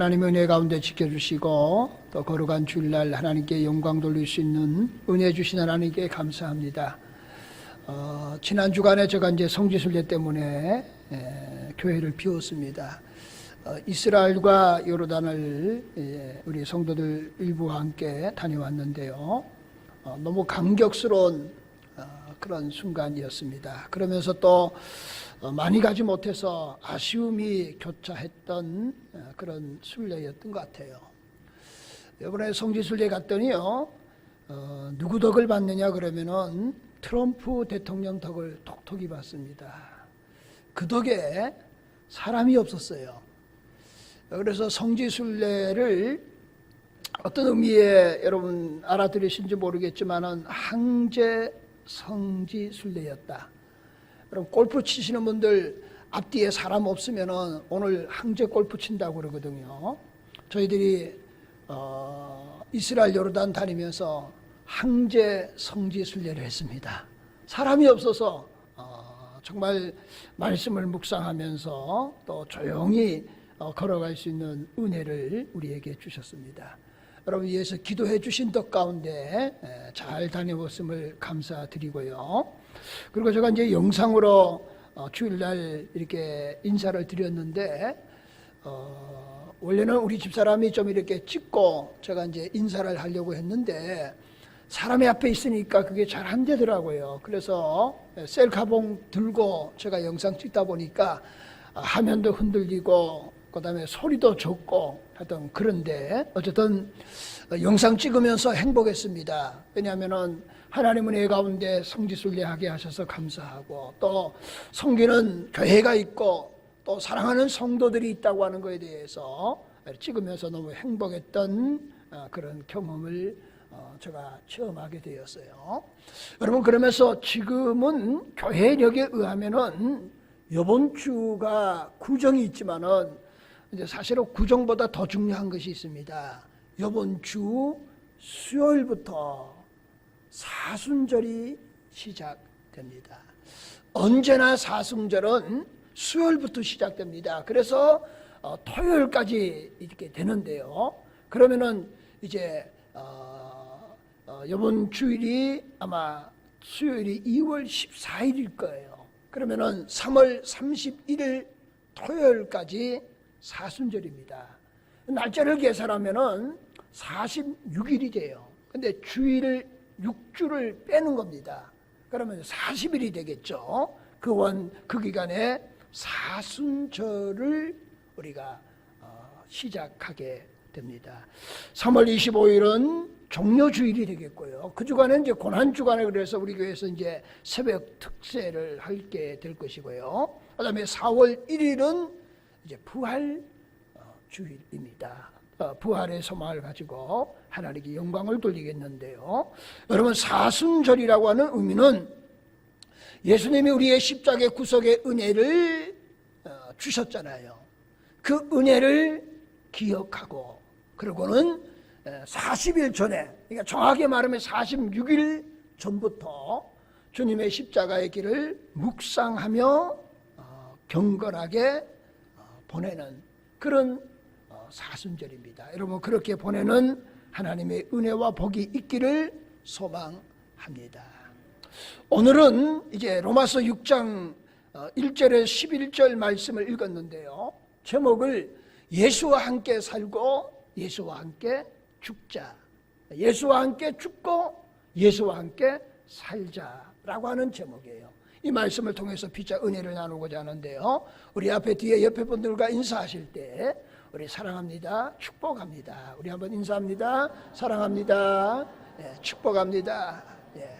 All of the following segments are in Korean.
하나님의 은혜 가운데 지켜주시고 또 거룩한 주일날 하나님께 영광 돌릴 수 있는 은혜 주신 하나님께 감사합니다. 지난 주간에 제가 이제 성지순례 때문에 교회를 비웠습니다. 이스라엘과 요르단을 우리 성도들 일부와 함께 다녀왔는데요. 너무 감격스러운 그런 순간이었습니다. 그러면서 또 많이 가지 못해서 아쉬움이 교차했던 그런 순례였던 것 같아요. 이번에 성지순례 갔더니요, 누구 덕을 받느냐 그러면은 트럼프 대통령 덕을 톡톡히 받습니다. 그 덕에 사람이 없었어요. 그래서 성지순례를 어떤 의미에 여러분 알아들으신지 모르겠지만은 항제 성지순례였다. 그럼 골프 치시는 분들 앞뒤에 사람 없으면은 오늘 항제 골프 친다고 그러거든요. 저희들이 이스라엘 요르단 다니면서 항제 성지순례를 했습니다. 사람이 없어서 정말 말씀을 묵상하면서 또 조용히 걸어갈 수 있는 은혜를 우리에게 주셨습니다. 여러분 위해서 기도해 주신 덕 가운데 잘 다녀왔음을 감사드리고요. 그리고 제가 이제 영상으로 주일날 이렇게 인사를 드렸는데 원래는 우리 집사람이 좀 이렇게 찍고 제가 이제 인사를 하려고 했는데 사람이 앞에 있으니까 그게 잘 안 되더라고요. 그래서 셀카봉 들고 제가 영상 찍다 보니까 화면도 흔들리고 그다음에 소리도 적고 하여튼 그런데 어쨌든 영상 찍으면서 행복했습니다. 왜냐하면은 하나님은 애 가운데 성지순례하게 하셔서 감사하고 또 섬기는 교회가 있고 또 사랑하는 성도들이 있다고 하는 것에 대해서 찍으면서 너무 행복했던 그런 경험을 제가 체험하게 되었어요. 여러분 그러면서 지금은 교회력에 의하면은 이번 주가 구정이 있지만은 이제 사실은 구정보다 더 중요한 것이 있습니다. 이번 주 수요일부터 사순절이 시작됩니다. 언제나 사순절은 수요일부터 시작됩니다. 그래서 토요일까지 이렇게 되는데요. 그러면은 이제 이번 주일이 아마 수요일이 2월 14일일 거예요. 그러면은 3월 31일 토요일까지 사순절입니다. 날짜를 계산하면은 46일이 돼요. 근데 주일 6주를 빼는 겁니다. 그러면 40일이 되겠죠. 그 기간에 사순절을 우리가 시작하게 됩니다. 3월 25일은 종료주일이 되겠고요. 그 주간은 이제 고난주간에 그래서 우리 교회에서 이제 새벽 특세를 하게 될 것이고요. 그 다음에 4월 1일은 이제 부활 주일입니다. 부활의 소망을 가지고 하나님께 영광을 돌리겠는데요. 여러분 사순절이라고 하는 의미는 예수님이 우리의 십자가의 구속의 은혜를 주셨잖아요. 그 은혜를 기억하고 그리고는 40일 전에 그러니까 정확히 말하면 46일 전부터 주님의 십자가의 길을 묵상하며 경건하게 보내는 그런 사순절입니다. 여러분 그렇게 보내는 하나님의 은혜와 복이 있기를 소망합니다. 오늘은 이제 로마서 6장 1절에 11절 말씀을 읽었는데요. 제목을 예수와 함께 살고 예수와 함께 죽자. 예수와 함께 죽고 예수와 함께 살자라고 하는 제목이에요. 이 말씀을 통해서 피차 은혜를 나누고자 하는데요. 우리 앞에 뒤에 옆에 분들과 인사하실 때 우리 사랑합니다. 축복합니다. 우리 한번 인사합니다. 사랑합니다. 예, 축복합니다. 예,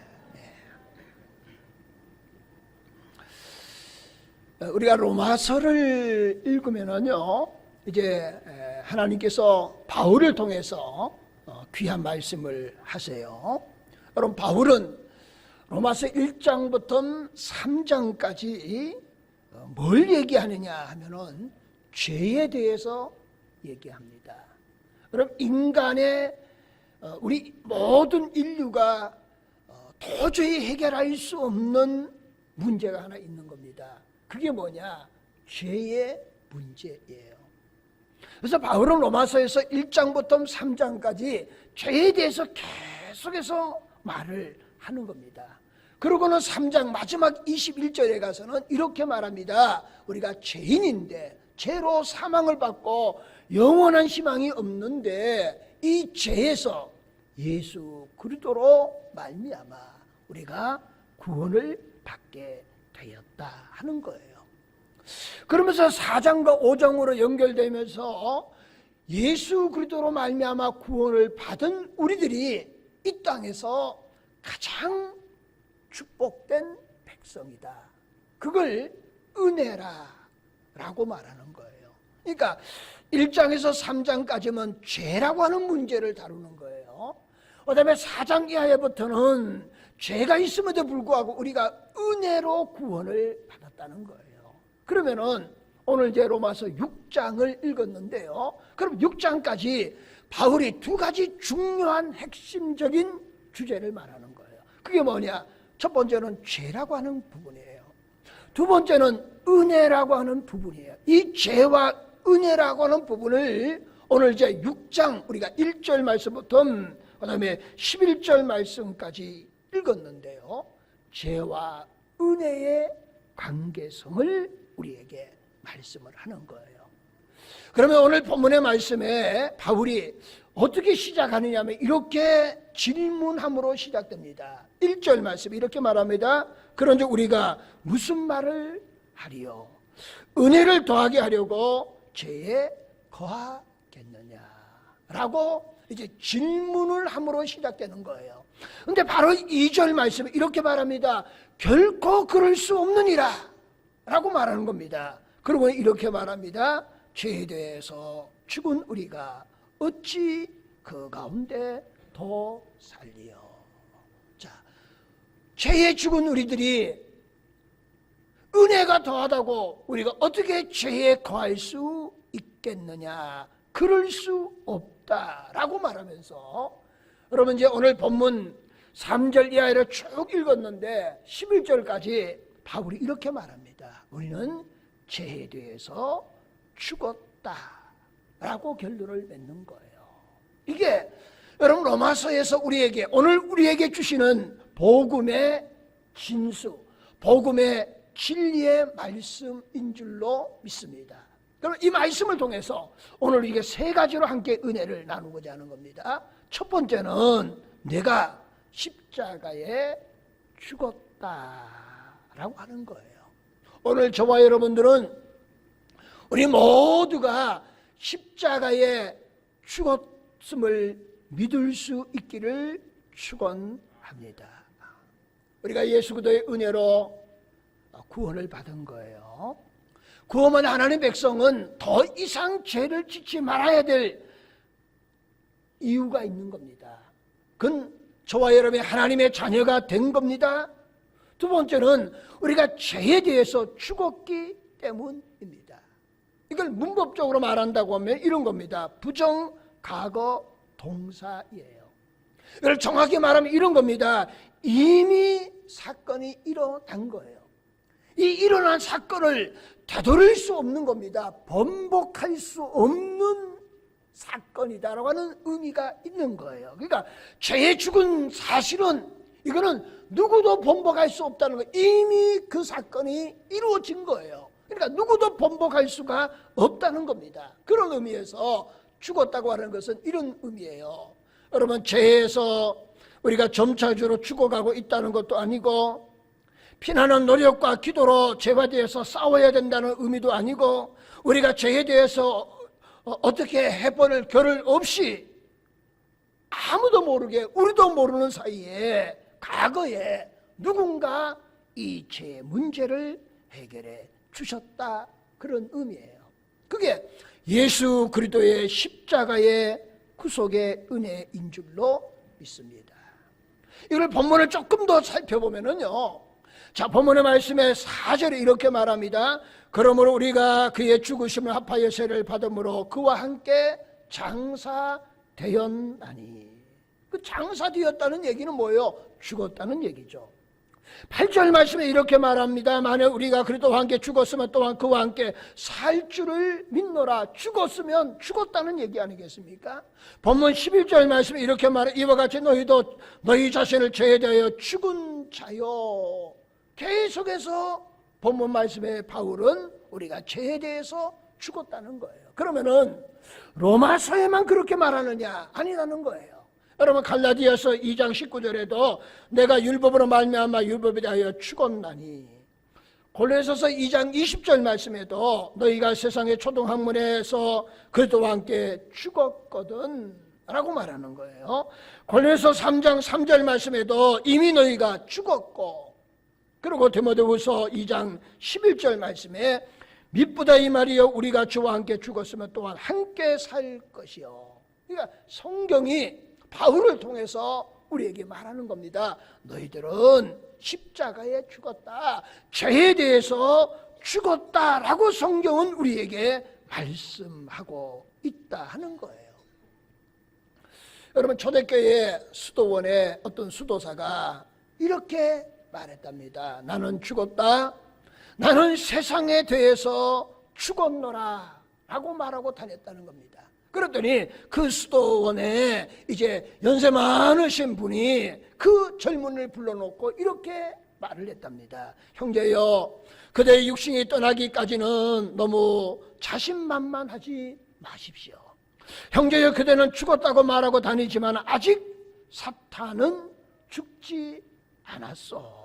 예. 우리가 로마서를 읽으면은요, 이제 하나님께서 바울을 통해서 귀한 말씀을 하세요. 여러분 바울은 로마서 1장부터 3장까지 뭘 얘기하느냐 하면은 죄에 대해서 얘기합니다. 여러분 인간의 우리 모든 인류가 도저히 해결할 수 없는 문제가 하나 있는 겁니다. 그게 뭐냐? 죄의 문제예요. 그래서 바울은 로마서에서 1장부터 3장까지 죄에 대해서 계속해서 말을 하는 겁니다. 그러고는 3장 마지막 21절에 가서는 이렇게 말합니다. 우리가 죄인인데 죄로 사망을 받고 영원한 희망이 없는데 이 죄에서 예수 그리스도로 말미암아 우리가 구원을 받게 되었다 하는 거예요. 그러면서 4장과 5장으로 연결되면서 예수 그리스도로 말미암아 구원을 받은 우리들이 이 땅에서 가장 축복된 백성이다. 그걸 은혜라고 말하는 거예요. 그러니까 1장에서 3장까지는 죄라고 하는 문제를 다루는 거예요. 그 다음에 4장 이하에부터는 죄가 있음에도 불구하고 우리가 은혜로 구원을 받았다는 거예요. 그러면은 오늘 이제 로마서 6장을 읽었는데요. 그럼 6장까지 바울이 두 가지 중요한 핵심적인 주제를 말하는 거예요. 그게 뭐냐? 첫 번째는 죄라고 하는 부분이에요. 두 번째는 은혜라고 하는 부분이에요. 이 죄와 은혜라고 하는 부분을 오늘 이제 6장 우리가 1절 말씀부터 그 다음에 11절 말씀까지 읽었는데요. 죄와 은혜의 관계성을 우리에게 말씀을 하는 거예요. 그러면 오늘 본문의 말씀에 바울이 어떻게 시작하느냐 하면 이렇게 질문함으로 시작됩니다. 1절 말씀 이렇게 말합니다. 그런즉 우리가 무슨 말을 하리요? 은혜를 더하게 하려고 죄에 거하겠느냐? 라고 이제 질문을 함으로 시작되는 거예요. 근데 바로 2절 말씀에 이렇게 말합니다. 결코 그럴 수 없느니라 라고 말하는 겁니다. 그리고 이렇게 말합니다. 죄에 대해서 죽은 우리가 어찌 그 가운데 더 살리요? 자, 죄에 죽은 우리들이 은혜가 더하다고 우리가 어떻게 죄에 거할 수 있겠느냐? 그럴 수 없다라고 말하면서 여러분 이제 오늘 본문 3절 이하를 쭉 읽었는데 11절까지 바울이 이렇게 말합니다. 우리는 죄에 대해서 죽었다라고 결론을 맺는 거예요. 이게 여러분 로마서에서 우리에게 오늘 우리에게 주시는 복음의 진수, 복음의 진리의 말씀인 줄로 믿습니다. 그럼 이 말씀을 통해서 오늘 이게 세 가지로 함께 은혜를 나누고자 하는 겁니다. 첫 번째는 내가 십자가에 죽었다라고 하는 거예요. 오늘 저와 여러분들은 우리 모두가 십자가에 죽었음을 믿을 수 있기를 축원합니다. 우리가 예수 그리스도의 은혜로 구원을 받은 거예요. 구원한 하나님 백성은 더 이상 죄를 짓지 말아야 될 이유가 있는 겁니다. 그건 저와 여러분이 하나님의 자녀가 된 겁니다. 두 번째는 우리가 죄에 대해서 죽었기 때문입니다. 이걸 문법적으로 말한다고 하면 이런 겁니다. 부정, 과거, 동사예요. 이걸 정확히 말하면 이런 겁니다. 이미 사건이 일어난 거예요. 이 일어난 사건을 되돌릴 수 없는 겁니다. 번복할 수 없는 사건이다라고 하는 의미가 있는 거예요. 그러니까 죄에 죽은 사실은 이거는 누구도 번복할 수 없다는 거예요. 이미 그 사건이 이루어진 거예요. 그러니까 누구도 번복할 수가 없다는 겁니다. 그런 의미에서 죽었다고 하는 것은 이런 의미예요. 여러분 죄에서 우리가 점차적으로 죽어가고 있다는 것도 아니고 피나는 노력과 기도로 죄에 대해서 싸워야 된다는 의미도 아니고 우리가 죄에 대해서 어떻게 해볼 겨를 없이 아무도 모르게 우리도 모르는 사이에 과거에 누군가 이 죄의 문제를 해결해 주셨다 그런 의미예요. 그게 예수 그리스도의 십자가의 구속의 은혜인 줄로 믿습니다. 이걸 본문을 조금 더 살펴보면은요. 자, 본문의 말씀에 4절에 이렇게 말합니다. 그러므로 우리가 그의 죽으심을 합하여 세를 받음으로 그와 함께 장사되었나니. 그 장사되었다는 얘기는 뭐예요? 죽었다는 얘기죠. 8절 말씀에 이렇게 말합니다. 만약 우리가 그리스도와 함께 죽었으면 또한 그와 함께 살 줄을 믿노라. 죽었으면 죽었다는 얘기 아니겠습니까? 본문 11절 말씀에 이렇게 말해, 이와 같이 너희도 너희 자신을 죄에 대하여 죽은 자요. 계속해서 본문 말씀에 바울은 우리가 죄에 대해서 죽었다는 거예요. 그러면은 로마서에만 그렇게 말하느냐? 아니라는 거예요. 여러분, 갈라디아서 2장 19절에도 내가 율법으로 말미암아 율법에 대하여 죽었나니, 골로새서 2장 20절 말씀에도 너희가 세상의 초등학문에서 그리스도와 함께 죽었거든 라고 말하는 거예요. 골로새서 3장 3절 말씀에도 이미 너희가 죽었고, 그리고 디모데후서 2장 11절 말씀에 미쁘다 이 말이여 우리가 주와 함께 죽었으면 또한 함께 살 것이요. 그러니까 성경이 바울을 통해서 우리에게 말하는 겁니다. 너희들은 십자가에 죽었다, 죄에 대해서 죽었다라고 성경은 우리에게 말씀하고 있다 하는 거예요. 여러분, 초대교회 수도원의 어떤 수도사가 이렇게 말했답니다. 나는 죽었다, 나는 세상에 대해서 죽었노라 라고 말하고 다녔다는 겁니다. 그랬더니 그 수도원에 이제 연세 많으신 분이 그 젊은이를 불러놓고 이렇게 말을 했답니다. 형제여, 그대의 육신이 떠나기까지는 너무 자신만만하지 마십시오. 형제여, 그대는 죽었다고 말하고 다니지만 아직 사탄은 죽지 않았어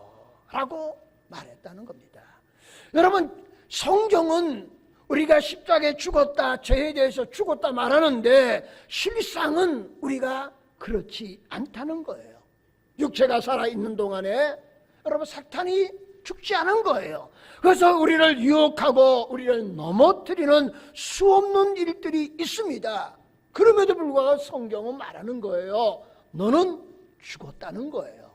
라고 말했다는 겁니다. 여러분, 성경은 우리가 십자가에 죽었다, 죄에 대해서 죽었다 말하는데 실상은 우리가 그렇지 않다는 거예요. 육체가 살아있는 동안에 여러분, 사탄이 죽지 않은 거예요. 그래서 우리를 유혹하고 우리를 넘어뜨리는 수없는 일들이 있습니다. 그럼에도 불구하고 성경은 말하는 거예요. 너는 죽었다는 거예요.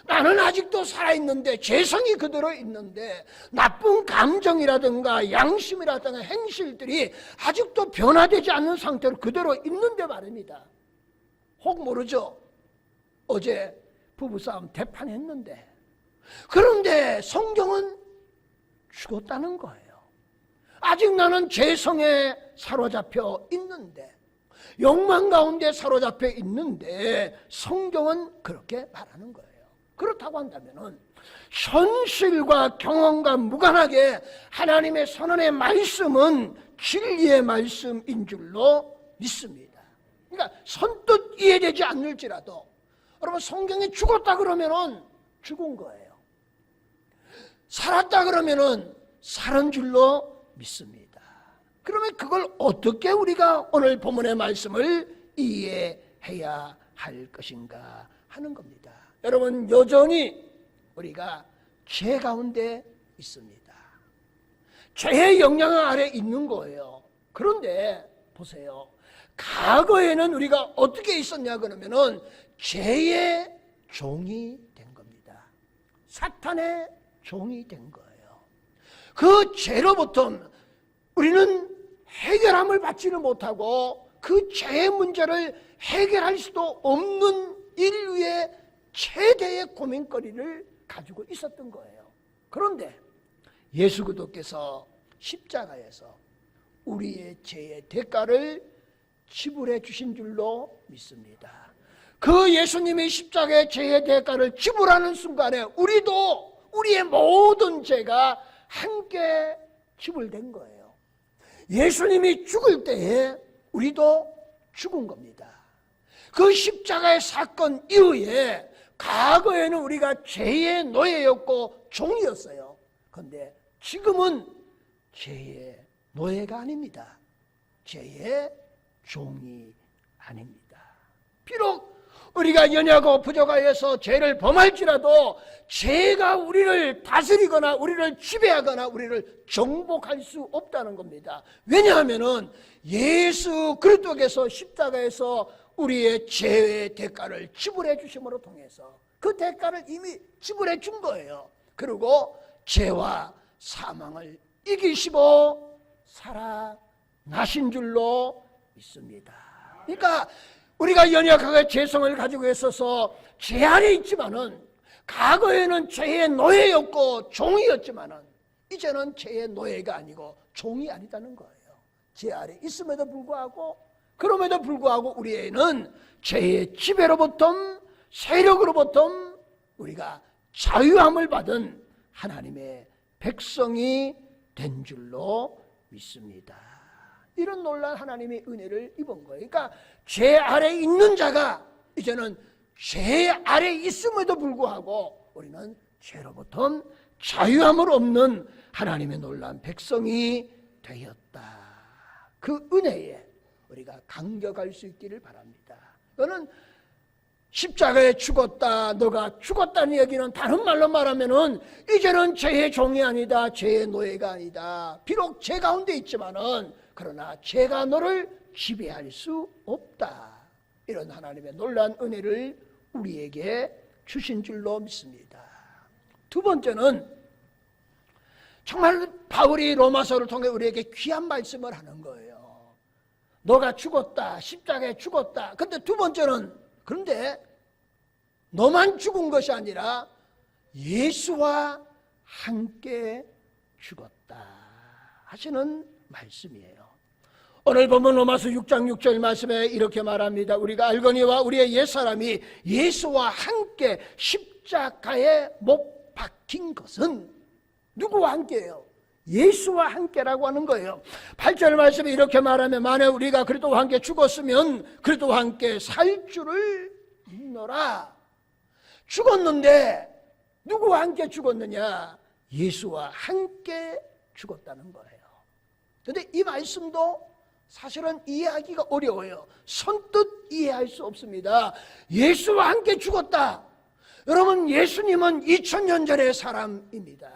나는 아직도 살아있는데, 죄성이 그대로 있는데, 나쁜 감정이라든가 양심이라든가 행실들이 아직도 변화되지 않는 상태로 그대로 있는데 말입니다. 혹 모르죠? 어제 부부싸움 대판했는데, 그런데 성경은 죽었다는 거예요. 아직 나는 죄성에 사로잡혀 있는데, 욕망 가운데 사로잡혀 있는데 성경은 그렇게 말하는 거예요. 그렇다고 한다면은 현실과 경험과 무관하게 하나님의 선언의 말씀은 진리의 말씀인 줄로 믿습니다. 그러니까 선뜻 이해되지 않을지라도 여러분, 성경에 죽었다 그러면은 죽은 거예요. 살았다 그러면은 살은 줄로 믿습니다. 그러면 그걸 어떻게 우리가 오늘 본문의 말씀을 이해해야 할 것인가 하는 겁니다. 여러분, 여전히 우리가 죄 가운데 있습니다. 죄의 영향 아래 있는 거예요. 그런데 보세요. 과거에는 우리가 어떻게 있었냐 그러면은 죄의 종이 된 겁니다. 사탄의 종이 된 거예요. 그 죄로부터 우리는 해결함을 받지는 못하고 그 죄의 문제를 해결할 수도 없는 인류의 최대의 고민거리를 가지고 있었던 거예요. 그런데 예수 그리스도께서 십자가에서 우리의 죄의 대가를 지불해 주신 줄로 믿습니다. 그 예수님이 십자가의 죄의 대가를 지불하는 순간에 우리도 우리의 모든 죄가 함께 지불된 거예요. 예수님이 죽을 때에 우리도 죽은 겁니다. 그 십자가의 사건 이후에 과거에는 우리가 죄의 노예였고 종이었어요. 그런데 지금은 죄의 노예가 아닙니다. 죄의 종이 아닙니다. 비록 우리가 연약하고 부족하여서 죄를 범할지라도 죄가 우리를 다스리거나 우리를 지배하거나 우리를 정복할 수 없다는 겁니다. 왜냐하면은 예수 그리스도께서 십자가에서 우리의 죄의 대가를 지불해 주심으로 통해서 그 대가를 이미 지불해 준 거예요. 그리고 죄와 사망을 이기시고 살아나신 줄로 믿습니다. 그러니까 우리가 연약하게 죄성을 가지고 있어서 죄 안에 있지만은 과거에는 죄의 노예였고 종이었지만은 이제는 죄의 노예가 아니고 종이 아니다는 거예요. 죄 아래 있음에도 불구하고, 그럼에도 불구하고 우리에는 죄의 지배로부터, 세력으로부터 우리가 자유함을 받은 하나님의 백성이 된 줄로 믿습니다. 이런 놀라운 하나님의 은혜를 입은 거예요. 그러니까 죄 아래 있는 자가 이제는 죄 아래 있음에도 불구하고 우리는 죄로부터 자유함을 얻는 하나님의 놀라운 백성이 되었다. 그 은혜에 우리가 감격할 수 있기를 바랍니다. 너는 십자가에 죽었다, 너가 죽었다는 얘기는 다른 말로 말하면은 이제는 죄의 종이 아니다, 죄의 노예가 아니다. 비록 죄 가운데 있지만은 그러나 죄가 너를 지배할 수 없다. 이런 하나님의 놀라운 은혜를 우리에게 주신 줄로 믿습니다. 두 번째는 정말 바울이 로마서를 통해 우리에게 귀한 말씀을 하는 거예요. 너가 죽었다, 십자가에 죽었다. 근데 두 번째는, 그런데 너만 죽은 것이 아니라 예수와 함께 죽었다 하시는 말씀이에요. 오늘 보면 로마서 6장 6절 말씀에 이렇게 말합니다. 우리가 알거니와 우리의 옛사람이 예수와 함께 십자가에 못 박힌 것은 누구와 함께예요? 예수와 함께라고 하는 거예요. 8절 말씀에 이렇게 말하면 만약 우리가 그리스도와 함께 죽었으면 그리스도와 함께 살 줄을 믿노라. 죽었는데 누구와 함께 죽었느냐? 예수와 함께 죽었다는 거예요. 그런데 이 말씀도 사실은 이해하기가 어려워요. 선뜻 이해할 수 없습니다. 예수와 함께 죽었다. 여러분, 예수님은 2000년 전의 사람입니다.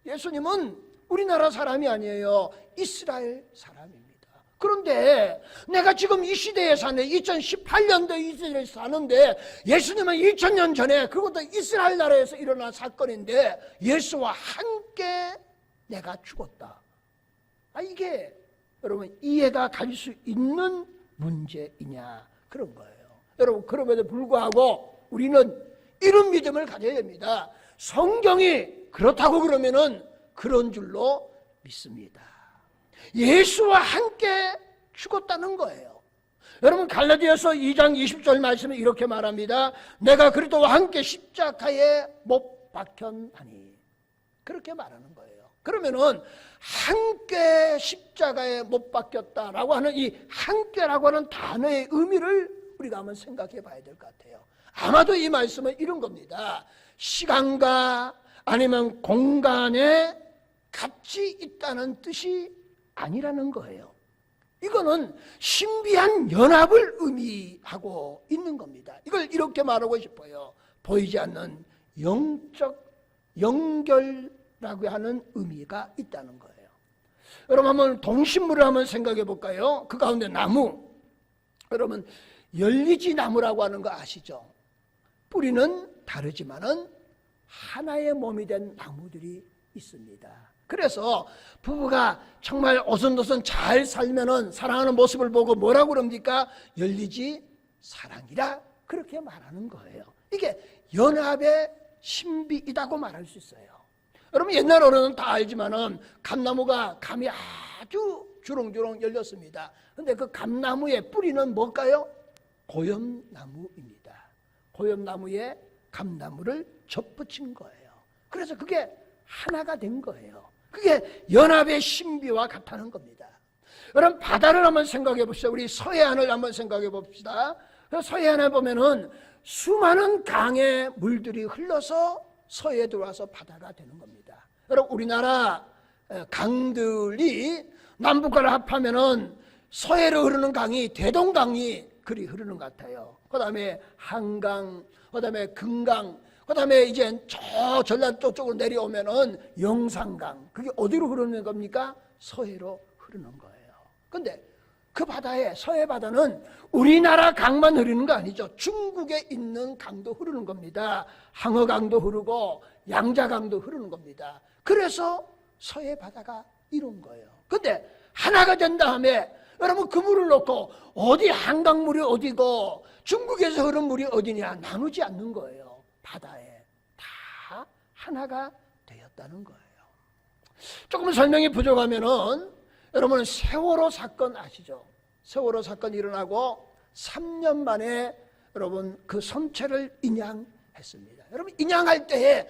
예수님은 우리나라 사람이 아니에요. 이스라엘 사람입니다. 그런데 내가 지금 이 시대에 사는 2018년도에 이 시대에 사는데 예수님은 2000년 전에, 그것도 이스라엘 나라에서 일어난 사건인데 예수와 함께 내가 죽었다. 이게 여러분 이해가 갈 수 있는 문제이냐, 그런 거예요. 여러분, 그럼에도 불구하고 우리는 이런 믿음을 가져야 됩니다. 성경이 그렇다고 그러면은 그런 줄로 믿습니다. 예수와 함께 죽었다는 거예요. 여러분, 갈라디아서 2장 20절 말씀에 이렇게 말합니다. 내가 그리스도와 함께 십자가에 못 박혔나니, 그렇게 말하는 거예요. 그러면은 함께 십자가에 못 박혔다라고 하는 이 함께라고 하는 단어의 의미를 우리가 한번 생각해 봐야 될 것 같아요. 아마도 이 말씀은 이런 겁니다. 시간과 아니면 공간에 같이 있다는 뜻이 아니라는 거예요. 이거는 신비한 연합을 의미하고 있는 겁니다. 이걸 이렇게 말하고 싶어요. 보이지 않는 영적 연결이라고 하는 의미가 있다는 거예요. 여러분, 한번 동식물을 한번 생각해 볼까요? 그 가운데 나무, 여러분 열리지 나무라고 하는 거 아시죠? 뿌리는 다르지만은 하나의 몸이 된 나무들이 있습니다. 그래서 부부가 정말 오손도손 잘 살면은 사랑하는 모습을 보고 뭐라고 그럽니까? 열리지 사랑이라, 그렇게 말하는 거예요. 이게 연합의 신비이다고 말할 수 있어요. 여러분, 옛날 어른은 다 알지만은 감나무가 감이 아주 주렁주렁 열렸습니다. 근데 그 감나무의 뿌리는 뭘까요? 고염나무입니다. 고염나무에 감나무를 접붙인 거예요. 그래서 그게 하나가 된 거예요. 그게 연합의 신비와 같다는 겁니다. 여러분, 바다를 한번 생각해 봅시다. 우리 서해안을 한번 생각해 봅시다. 서해안에 보면은 수많은 강의 물들이 흘러서 서해에 들어와서 바다가 되는 겁니다. 여러분, 우리나라 강들이 남북과를 합하면은 서해로 흐르는 강이 대동강이 그리 흐르는 것 같아요. 그 다음에 한강, 그 다음에 금강, 그 다음에 이제 저 전라도 쪽으로 내려오면은 영산강. 그게 어디로 흐르는 겁니까? 서해로 흐르는 거예요. 근데 그 바다에, 서해 바다는 우리나라 강만 흐르는 거 아니죠. 중국에 있는 강도 흐르는 겁니다. 항어강도 흐르고 양자강도 흐르는 겁니다. 그래서 서해 바다가 이룬 거예요. 근데 하나가 된 다음에 여러분, 그 물을 놓고 어디 한강물이 어디고 중국에서 흐른 물이 어디냐 나누지 않는 거예요. 바다에. 하나가 되었다는 거예요. 조금 설명이 부족하면은 여러분 세월호 사건 아시죠? 세월호 사건이 일어나고 3년 만에 여러분 그 선체를 인양했습니다. 여러분 인양할 때에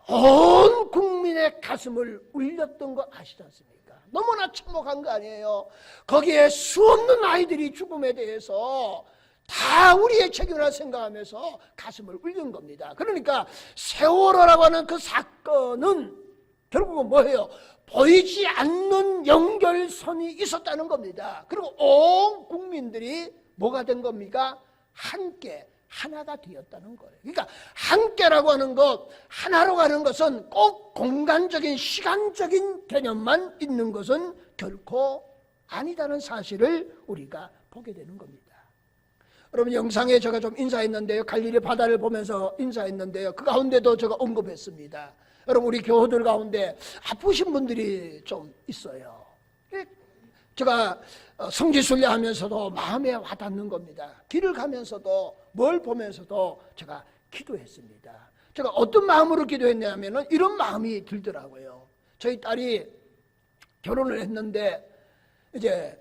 온 국민의 가슴을 울렸던 거 아시지 않습니까? 너무나 참혹한 거 아니에요? 거기에 수없는 아이들이 죽음에 대해서 다 우리의 책임이라 생각하면서 가슴을 울린 겁니다. 그러니까 세월호라고 하는 그 사건은 결국은 뭐예요? 보이지 않는 연결선이 있었다는 겁니다. 그리고 온 국민들이 뭐가 된 겁니까? 함께 하나가 되었다는 거예요. 그러니까 함께라고 하는 것, 하나로 가는 것은 꼭 공간적인 시간적인 개념만 있는 것은 결코 아니다는 사실을 우리가 보게 되는 겁니다. 여러분 영상에 제가 좀 인사했는데요, 갈릴리 바다를 보면서 인사했는데요, 그 가운데도 제가 언급했습니다. 여러분 우리 교우들 가운데 아프신 분들이 좀 있어요. 제가 성지순례 하면서도 마음에 와닿는 겁니다. 길을 가면서도 뭘 보면서도 제가 기도했습니다. 제가 어떤 마음으로 기도했냐면 이런 마음이 들더라고요. 저희 딸이 결혼을 했는데 이제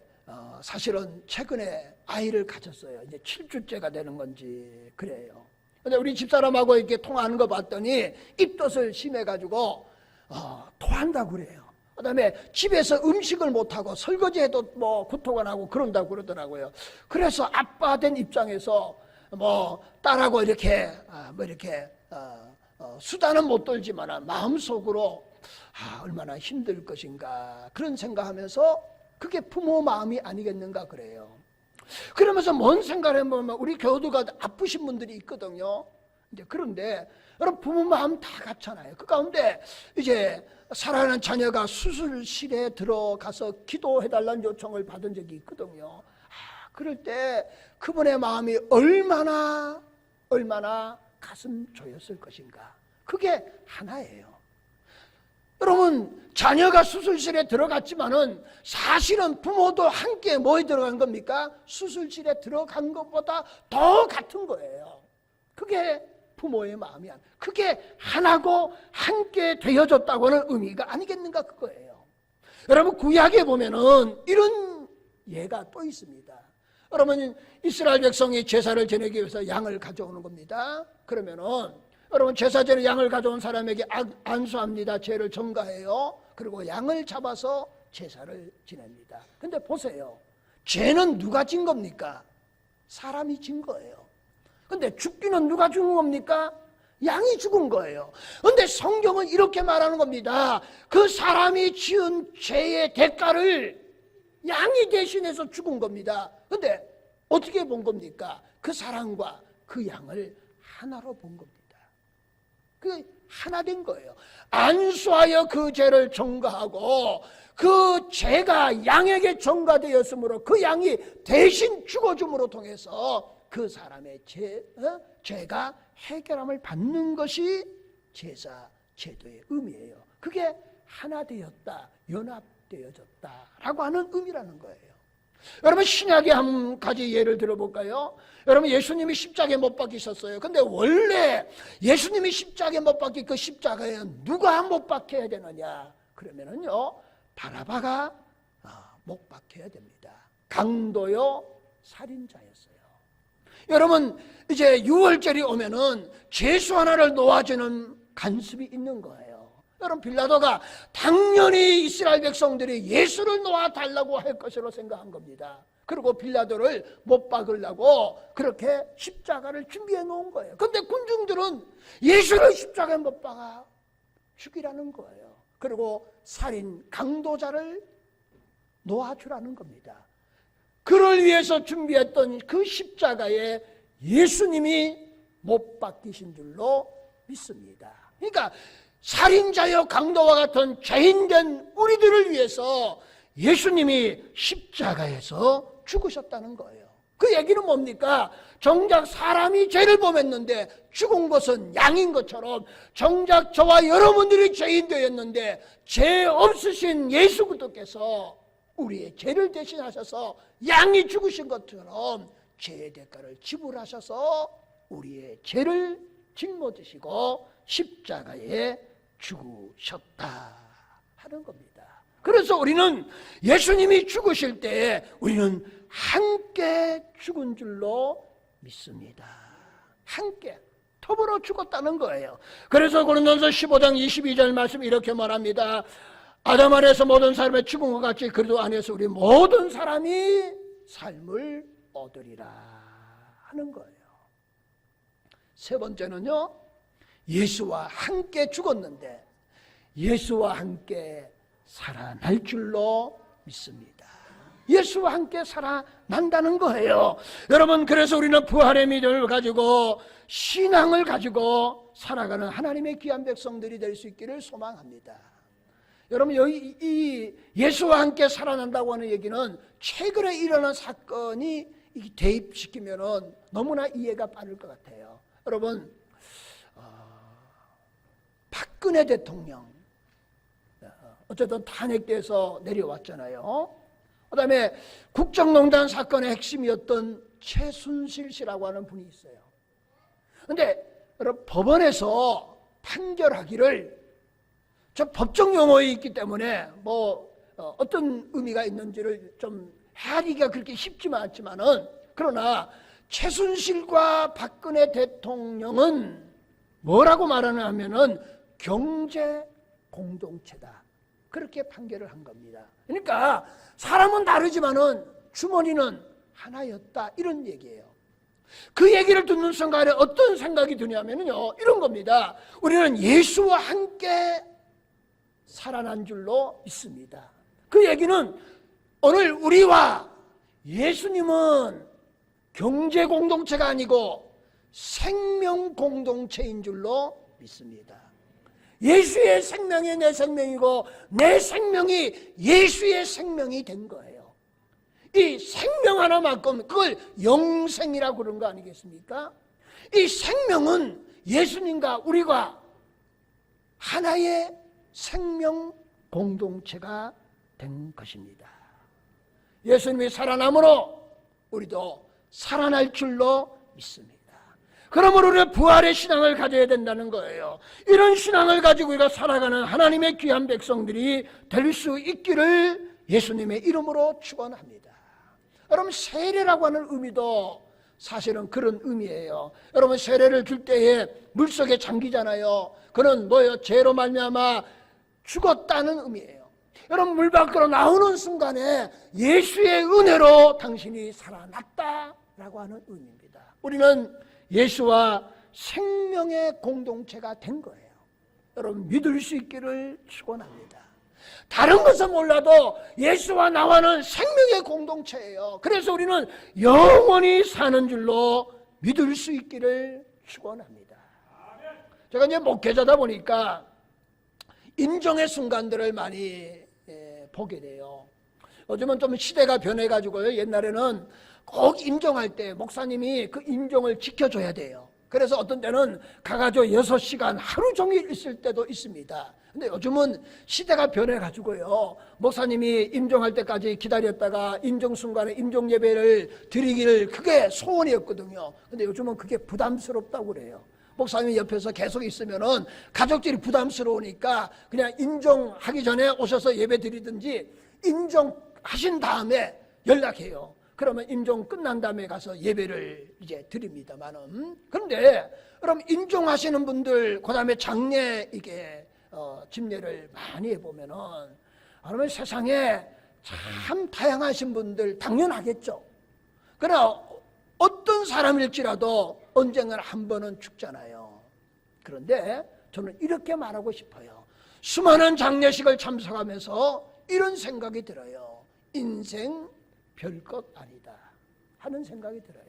사실은 최근에 아이를 가졌어요. 이제 7주째가 되는 건지 그래요. 근데 우리 집사람하고 이렇게 통화하는 거 봤더니 입덧을 심해가지고 토한다고 그래요. 그 다음에 집에서 음식을 못하고 설거지해도 뭐 구토가 나고 그런다고 그러더라고요. 그래서 아빠 된 입장에서 뭐 딸하고 이렇게 수다는 못 떨지만 마음속으로 얼마나 힘들 것인가 그런 생각하면서 그게 부모 마음이 아니겠는가 그래요. 그러면서 뭔 생각을 해보면 우리 교우들과 아프신 분들이 있거든요. 이제 그런데 여러분 부모 마음 다 같잖아요. 그 가운데 이제 사랑하는 자녀가 수술실에 들어가서 기도해달라는 요청을 받은 적이 있거든요. 그럴 때 그분의 마음이 얼마나 가슴 조였을 것인가. 그게 하나예요. 여러분 자녀가 수술실에 들어갔지만은 사실은 부모도 함께 뭐에 들어간 겁니까? 수술실에 들어간 것보다 더 같은 거예요. 그게 부모의 마음이 아니에요. 그게 하나고 함께 되어졌다고는 의미가 아니겠는가 그거예요. 여러분 구약에 보면은 이런 예가 또 있습니다. 여러분 이스라엘 백성이 제사를 지내기 위해서 양을 가져오는 겁니다. 그러면은 여러분 제사 전에 양을 가져온 사람에게 안수합니다. 죄를 전가해요. 그리고 양을 잡아서 제사를 지냅니다. 근데 보세요. 죄는 누가 진 겁니까? 사람이 진 거예요. 근데 죽기는 누가 죽은 겁니까? 양이 죽은 거예요. 근데 성경은 이렇게 말하는 겁니다. 그 사람이 지은 죄의 대가를 양이 대신해서 죽은 겁니다. 근데 어떻게 본 겁니까? 그 사람과 그 양을 하나로 본 겁니다. 그 하나 된 거예요. 안수하여 그 죄를 전가하고 그 죄가 양에게 전가되었으므로 그 양이 대신 죽어줌으로 통해서 그 사람의 죄가 해결함을 받는 것이 제사 제도의 의미예요. 그게 하나 되었다, 연합되어졌다라고 하는 의미라는 거예요. 여러분 신약의 한 가지 예를 들어볼까요? 여러분 예수님이 십자가에 못 박히셨어요. 근데 원래 예수님이 십자가에 못 박힌 그 십자가에 누가 못 박혀야 되느냐? 그러면은요 바라바가 못 박혀야 됩니다. 강도요 살인자였어요. 여러분 이제 6월절이 오면은 죄수 하나를 놓아주는 간습이 있는 거예요. 여러분 빌라도가 당연히 이스라엘 백성들이 예수를 놓아달라고 할 것으로 생각한 겁니다. 그리고 빌라도를 못 박으려고 그렇게 십자가를 준비해 놓은 거예요. 그런데 군중들은 예수를 십자가에 못 박아 죽이라는 거예요. 그리고 살인 강도자를 놓아주라는 겁니다. 그를 위해서 준비했던 그 십자가에 예수님이 못 박히신 줄로 믿습니다. 그러니까 살인자여 강도와 같은 죄인된 우리들을 위해서 예수님이 십자가에서 죽으셨다는 거예요. 그 얘기는 뭡니까? 정작 사람이 죄를 범했는데 죽은 것은 양인 것처럼 정작 저와 여러분들이 죄인 되었는데 죄 없으신 예수 그리스도께서 우리의 죄를 대신하셔서 양이 죽으신 것처럼 죄의 대가를 지불하셔서 우리의 죄를 짊어지시고 십자가에 죽으셨다 하는 겁니다. 그래서 우리는 예수님이 죽으실 때에 우리는 함께 죽은 줄로 믿습니다. 함께 더불어 죽었다는 거예요. 그래서 고린도전서 15장 22절 말씀 이렇게 말합니다. 아담 안에서 모든 사람의 죽은 것 같이 그리스도 안에서 우리 모든 사람이 삶을 얻으리라 하는 거예요. 세 번째는요, 예수와 함께 죽었는데 예수와 함께 살아날 줄로 믿습니다. 예수와 함께 살아난다는 거예요. 여러분, 그래서 우리는 부활의 믿음을 가지고 신앙을 가지고 살아가는 하나님의 귀한 백성들이 될 수 있기를 소망합니다. 여러분, 이 예수와 함께 살아난다고 하는 얘기는 최근에 일어난 사건이 대입시키면 너무나 이해가 빠를 것 같아요. 여러분, 박근혜 대통령 어쨌든 탄핵돼서 내려왔잖아요. 그 다음에 국정농단 사건의 핵심이었던 최순실 씨라고 하는 분이 있어요. 그런데 여러분, 법원에서 판결하기를, 저 법정 용어에 있기 때문에 어떤 의미가 있는지를 좀 헤아리기가 그렇게 쉽지만 않지만은, 그러나 최순실과 박근혜 대통령은 뭐라고 말하냐 하면은 경제 공동체다, 그렇게 판결을 한 겁니다. 그러니까 사람은 다르지만은 주머니는 하나였다, 이런 얘기예요. 그 얘기를 듣는 순간에 어떤 생각이 드냐면요, 이런 겁니다. 우리는 예수와 함께 살아난 줄로 믿습니다. 그 얘기는 오늘 우리와 예수님은 경제 공동체가 아니고 생명 공동체인 줄로 믿습니다. 예수의 생명이 내 생명이고 내 생명이 예수의 생명이 된 거예요. 이 생명 하나만큼 그걸 영생이라고 그런 거 아니겠습니까? 이 생명은 예수님과 우리가 하나의 생명 공동체가 된 것입니다. 예수님이 살아남으로 우리도 살아날 줄로 믿습니다. 그러므로 우리는 부활의 신앙을 가져야 된다는 거예요. 이런 신앙을 가지고 우리가 살아가는 하나님의 귀한 백성들이 될 수 있기를 예수님의 이름으로 축원합니다. 여러분, 세례라고 하는 의미도 사실은 그런 의미예요. 여러분, 세례를 줄 때에 물속에 잠기잖아요. 그는 뭐예요? 죄로 말미암아 죽었다는 의미예요. 여러분, 물 밖으로 나오는 순간에 예수의 은혜로 당신이 살아났다라고 하는 의미입니다. 우리는 예수와 생명의 공동체가 된 거예요. 여러분, 믿을 수 있기를 축원합니다. 다른 것은 몰라도 예수와 나와는 생명의 공동체예요. 그래서 우리는 영원히 사는 줄로 믿을 수 있기를 축원합니다. 제가 이제 목회자다 보니까 인정의 순간들을 많이 보게 돼요. 요즘은 좀 시대가 변해가지고요, 옛날에는 꼭 인정할 때 목사님이 그 인정을 지켜줘야 돼요. 그래서 어떤 때는 가가지고 6시간 하루 종일 있을 때도 있습니다. 근데 요즘은 시대가 변해가지고요, 목사님이 임종할 때까지 기다렸다가 임종 순간에 임종 예배를 드리기를, 그게 소원이었거든요. 근데 요즘은 그게 부담스럽다고 그래요. 목사님이 옆에서 계속 있으면은 가족들이 부담스러우니까 그냥 인정하기 전에 오셔서 예배 드리든지 인정하신 다음에 연락해요. 그러면 임종 끝난 다음에 가서 예배를 이제 드립니다만은, 그런데 그럼 임종하시는 분들, 그 다음에 장례 집례를 많이 해보면은, 그러면 세상에 참 다양하신 분들 당연하겠죠. 그러나 어떤 사람일지라도 언젠가 한 번은 죽잖아요. 그런데 저는 이렇게 말하고 싶어요. 수많은 장례식을 참석하면서 이런 생각이 들어요. 인생 별것 아니다 하는 생각이 들어요.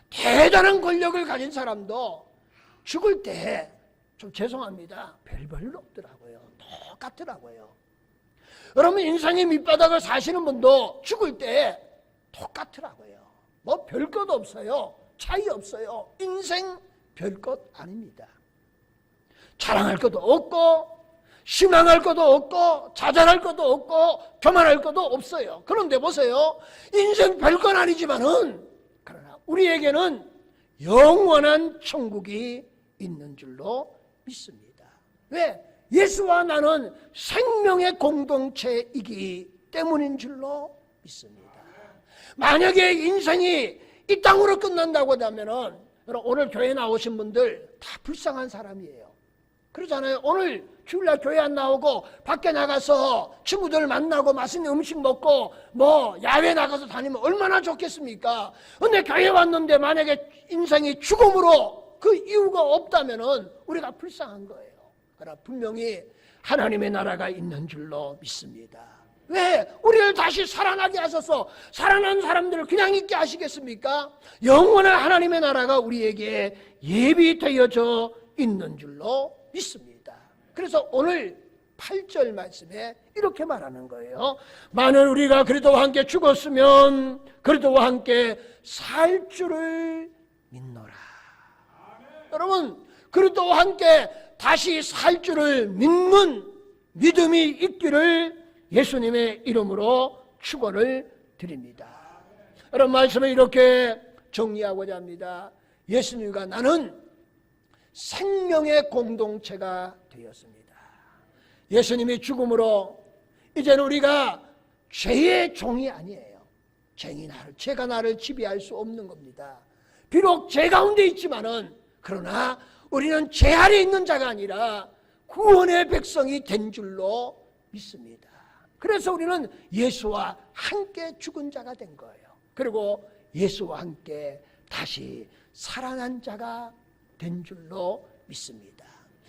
대단한 권력을 가진 사람도 죽을 때 좀 죄송합니다, 별볼일 없더라고요. 똑같더라고요. 여러분, 인생의 밑바닥을 사시는 분도 죽을 때 똑같더라고요. 뭐 별것 없어요. 차이 없어요. 인생 별것 아닙니다. 자랑할 것도 없고 신앙할 것도 없고 자잘할 것도 없고 교만할 것도 없어요. 그런데 보세요, 인생 별건 아니지만은 그러나 우리에게는 영원한 천국이 있는 줄로 믿습니다. 왜? 예수와 나는 생명의 공동체이기 때문인 줄로 믿습니다. 만약에 인생이 이 땅으로 끝난다고 하면 오늘 교회 나오신 분들 다 불쌍한 사람이에요. 그러잖아요. 오늘 주일날 교회 안 나오고 밖에 나가서 친구들 만나고 맛있는 음식 먹고 야외 나가서 다니면 얼마나 좋겠습니까? 근데 교회 왔는데 만약에 인생이 죽음으로 그 이유가 없다면 우리가 불쌍한 거예요. 그러나 분명히 하나님의 나라가 있는 줄로 믿습니다. 왜? 우리를 다시 살아나게 하셔서 살아난 사람들을 그냥 있게 하시겠습니까? 영원한 하나님의 나라가 우리에게 예비되어져 있는 줄로 믿습니다. 그래서 오늘 8절 말씀에 이렇게 말하는 거예요. 만일 우리가 그리스도와 함께 죽었으면 그리스도와 함께 살 줄을 믿노라. 여러분, 그리스도와 함께 다시 살 줄을 믿는 믿음이 있기를 예수님의 이름으로 축원을 드립니다. 여러분, 말씀을 이렇게 정리하고자 합니다. 예수님과 나는 생명의 공동체가 되었습니다. 예수님이 죽음으로 이제는 우리가 죄의 종이 아니에요. 죄가 나를 지배할 수 없는 겁니다. 비록 죄 가운데 있지만은 그러나 우리는 죄 아래 있는 자가 아니라 구원의 백성이 된 줄로 믿습니다. 그래서 우리는 예수와 함께 죽은 자가 된 거예요. 그리고 예수와 함께 다시 살아난 자가 된 줄로 믿습니다.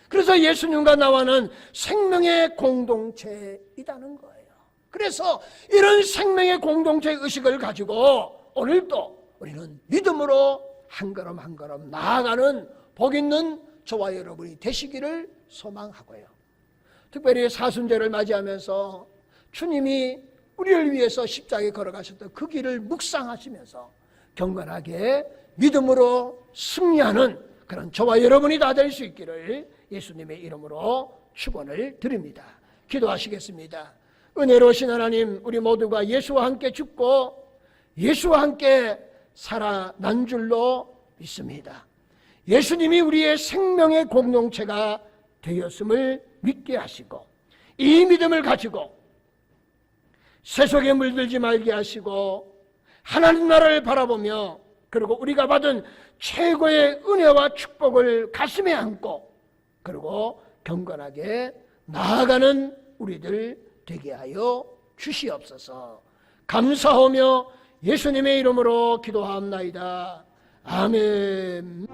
그래서 예수님과 나와는 생명의 공동체이라는 거예요. 그래서 이런 생명의 공동체 의식을 가지고 오늘도 우리는 믿음으로 한 걸음 한 걸음 나아가는 복 있는 저와 여러분이 되시기를 소망하고요. 특별히 사순절을 맞이하면서 주님이 우리를 위해서 십자가에 걸어가셨던 그 길을 묵상하시면서 경건하게 믿음으로 승리하는 그런 저와 여러분이 다 될 수 있기를 예수님의 이름으로 축원을 드립니다. 기도하시겠습니다. 은혜로우신 하나님, 우리 모두가 예수와 함께 죽고 예수와 함께 살아난 줄로 믿습니다. 예수님이 우리의 생명의 공동체가 되었음을 믿게 하시고 이 믿음을 가지고 세속에 물들지 말게 하시고 하나님 나라를 바라보며 그리고 우리가 받은 최고의 은혜와 축복을 가슴에 안고 그리고 경건하게 나아가는 우리들 되게 하여 주시옵소서. 감사하며 예수님의 이름으로 기도하옵나이다. 아멘.